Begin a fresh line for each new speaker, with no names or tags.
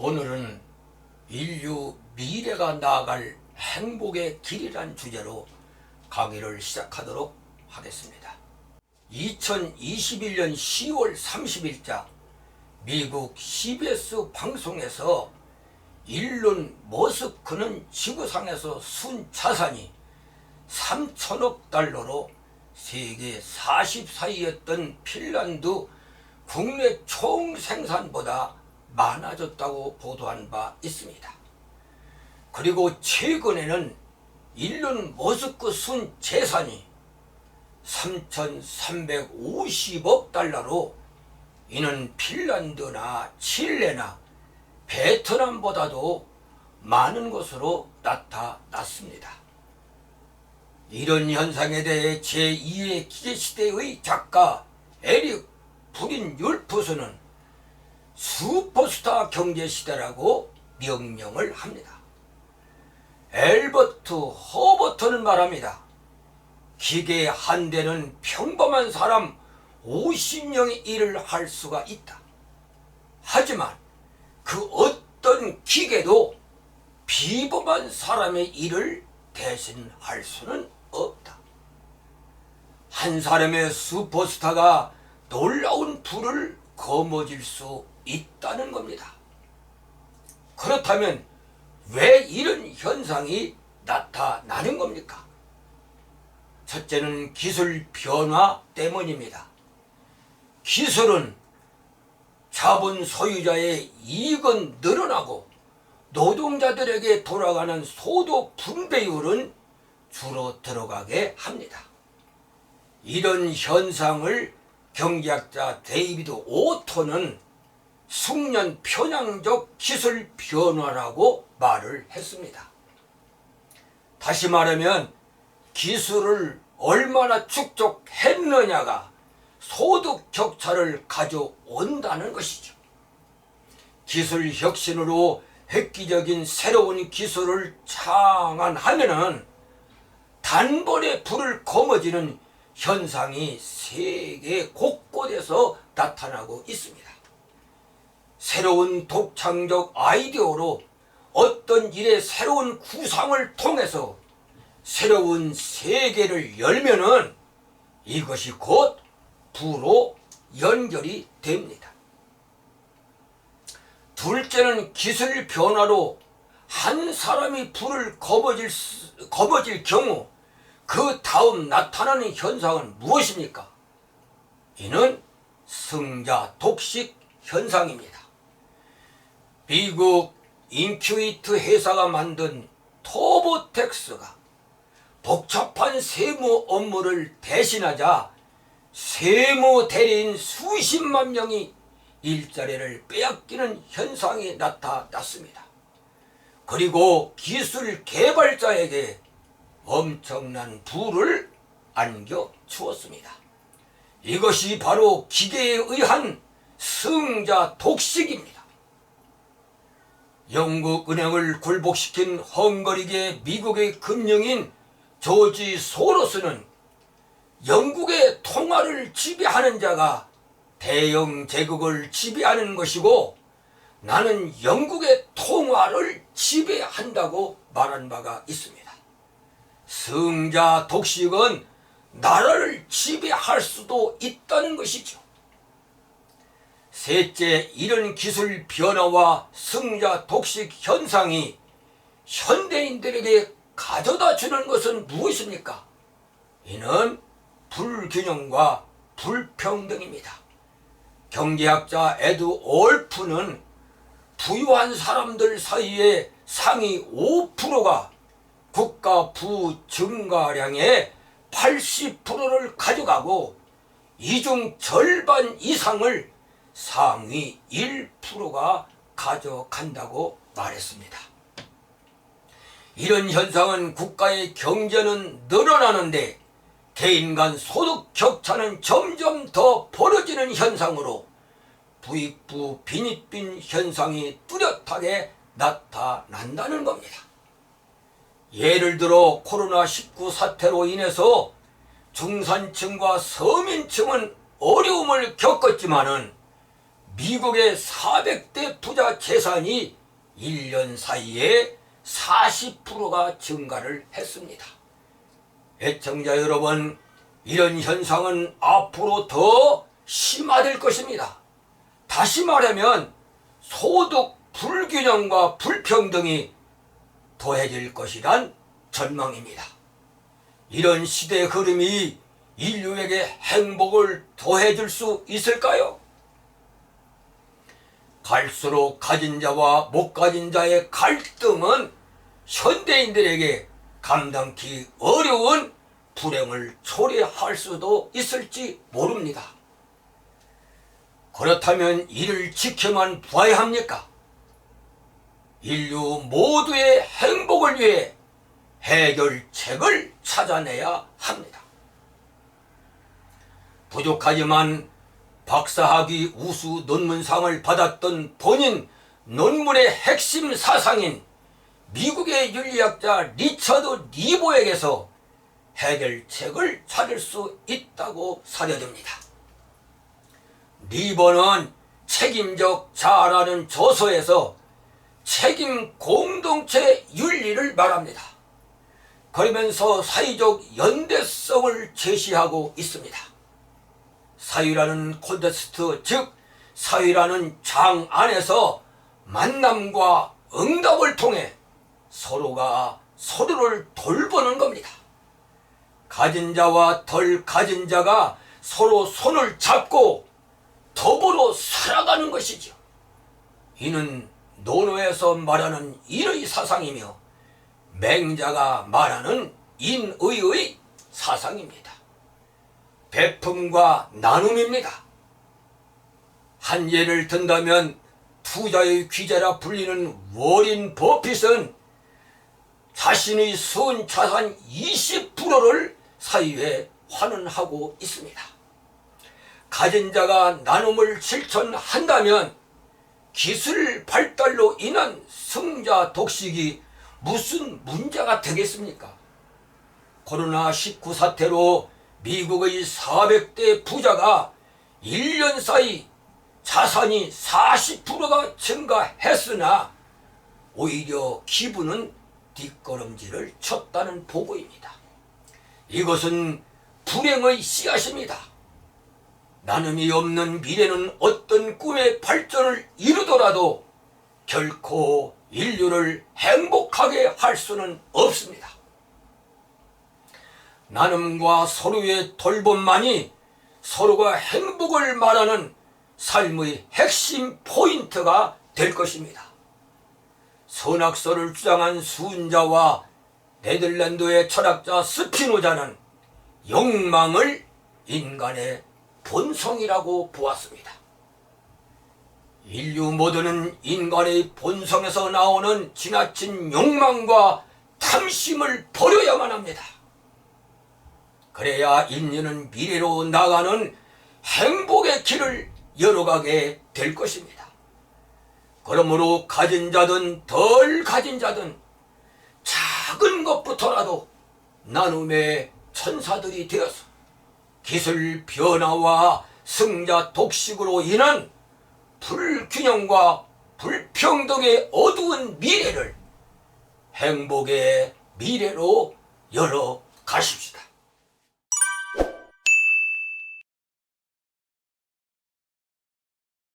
오늘은 인류 미래가 나아갈 행복의 길이란 주제로 강의를 시작하도록 하겠습니다. 2021년 10월 30일자 미국 CBS 방송에서 일론 머스크는 지구상에서 순자산이 3천억 달러로 세계 44위였던 핀란드 국내 총생산보다 많아졌다고 보도한 바 있습니다. 그리고 최근에는 일론 머스크 순재산이 3,350억 달러로 이는 핀란드나 칠레나 베트남보다도 많은 것으로 나타났습니다. 이런 현상에 대해 제2의 기계시대의 작가 에릭 브린 율프스는 슈퍼스타 경제시대라고 명명을 합니다. 엘버트 허버트는 말합니다. 기계 한 대는 평범한 사람 50명의 일을 할 수가 있다. 하지만 그 어떤 기계도 비범한 사람의 일을 대신할 수는 없다. 한 사람의 슈퍼스타가 놀라운 부를 거머쥘 수 있다는 겁니다. 그렇다면 왜 이런 현상이 나타나는 겁니까? 첫째는 기술 변화 때문입니다. 기술은 자본 소유자의 이익은 늘어나고 노동자들에게 돌아가는 소득 분배율은 줄어들어가게 합니다. 이런 현상을 경제학자 데이비드 오토는 숙련 편향적 기술 변화라고 말을 했습니다. 다시 말하면 기술을 얼마나 축적했느냐가 소득 격차를 가져온다는 것이죠. 기술 혁신으로 획기적인 새로운 기술을 창안하면은 단번에 불을 거머쥐는 현상이 세계 곳곳에서 나타나고 있습니다. 새로운 독창적 아이디어로 어떤 일의 새로운 구상을 통해서 새로운 세계를 열면은 이것이 곧 부로 연결이 됩니다. 둘째는 기술 변화로 한 사람이 불을 거머쥘 경우 그 다음 나타나는 현상은 무엇입니까? 이는 승자 독식 현상입니다. 미국 인큐이트 회사가 만든 터보텍스가 복잡한 세무 업무를 대신하자 세무 대리인 수십만 명이 일자리를 빼앗기는 현상이 나타났습니다. 그리고 기술 개발자에게 엄청난 부를 안겨주었습니다. 이것이 바로 기계에 의한 승자 독식입니다. 영국 은행을 굴복시킨 헝가리계 미국의 금융인 조지 소로스는 영국의 통화를 지배하는 자가 대영 제국을 지배하는 것이고 나는 영국의 통화를 지배한다고 말한 바가 있습니다. 승자 독식은 나라를 지배할 수도 있다는 것이죠. 셋째, 이런 기술 변화와 승자 독식 현상이 현대인들에게 가져다 주는 것은 무엇입니까? 이는 불균형과 불평등입니다. 경제학자 에드 올프는 부유한 사람들 사이에 상위 5%가 국가 부 증가량의 80%를 가져가고 이 중 절반 이상을 상위 1%가 가져간다고 말했습니다. 이런 현상은 국가의 경제는 늘어나는데 개인 간 소득 격차는 점점 더 벌어지는 현상으로 부익부 빈익빈 현상이 뚜렷하게 나타난다는 겁니다. 예를 들어 코로나19 사태로 인해서 중산층과 서민층은 어려움을 겪었지만은 미국의 400대 부자 재산이 1년 사이에 40%가 증가를 했습니다. 애청자 여러분, 이런 현상은 앞으로 더 심화될 것입니다. 다시 말하면 소득 불균형과 불평등이 더해질 것이란 전망입니다. 이런 시대 흐름이 인류에게 행복을 더해줄 수 있을까요? 갈수록 가진 자와 못 가진 자의 갈등은 현대인들에게 감당기 어려운 불행을 초래할 수도 있을지 모릅니다. 그렇다면 이를 지켜만 봐야 합니까? 인류 모두의 행복을 위해 해결책을 찾아내야 합니다. 부족하지만 박사학위 우수 논문상을 받았던 본인 논문의 핵심 사상인 미국의 윤리학자 리처드 리보에게서 해결책을 찾을 수 있다고 사려집니다. 리버는 책임적 자아라는 저서에서 책임 공동체 윤리를 말합니다. 그러면서 사회적 연대성을 제시하고 있습니다. 사회라는 콘텍스트, 즉 사회라는 장 안에서 만남과 응답을 통해 서로가 서로를 돌보는 겁니다. 가진 자와 덜 가진 자가 서로 손을 잡고 더불어 살아가는 것이죠. 이는 논어에서 말하는 인의 사상이며 맹자가 말하는 인의의 사상입니다. 베품과 나눔입니다. 한 예를 든다면 투자의 귀재라 불리는 워린 버핏은 자신의 순 자산 20%를 사회에 환원하고 있습니다. 가진 자가 나눔을 실천한다면 기술 발달로 인한 승자 독식이 무슨 문제가 되겠습니까? 코로나19 사태로 미국의 400대 부자가 1년 사이 자산이 40%가 증가했으나 오히려 기부는 뒷걸음질을 쳤다는 보고입니다. 이것은 불행의 씨앗입니다. 나눔이 없는 미래는 어떤 꿈의 발전을 이루더라도 결코 인류를 행복하게 할 수는 없습니다. 나눔과 서로의 돌봄만이 서로가 행복을 말하는 삶의 핵심 포인트가 될 것입니다. 선악설을 주장한 수은자와 네덜란드의 철학자 스피노자는 욕망을 인간의 본성이라고 보았습니다. 인류 모두는 인간의 본성에서 나오는 지나친 욕망과 탐심을 버려야만 합니다. 그래야 인류는 미래로 나가는 행복의 길을 열어가게 될 것입니다. 그러므로 가진 자든 덜 가진 자든 작은 것부터라도 나눔의 천사들이 되어서 기술 변화와 승자 독식으로 인한 불균형과 불평등의 어두운 미래를 행복의 미래로 열어 가십시다.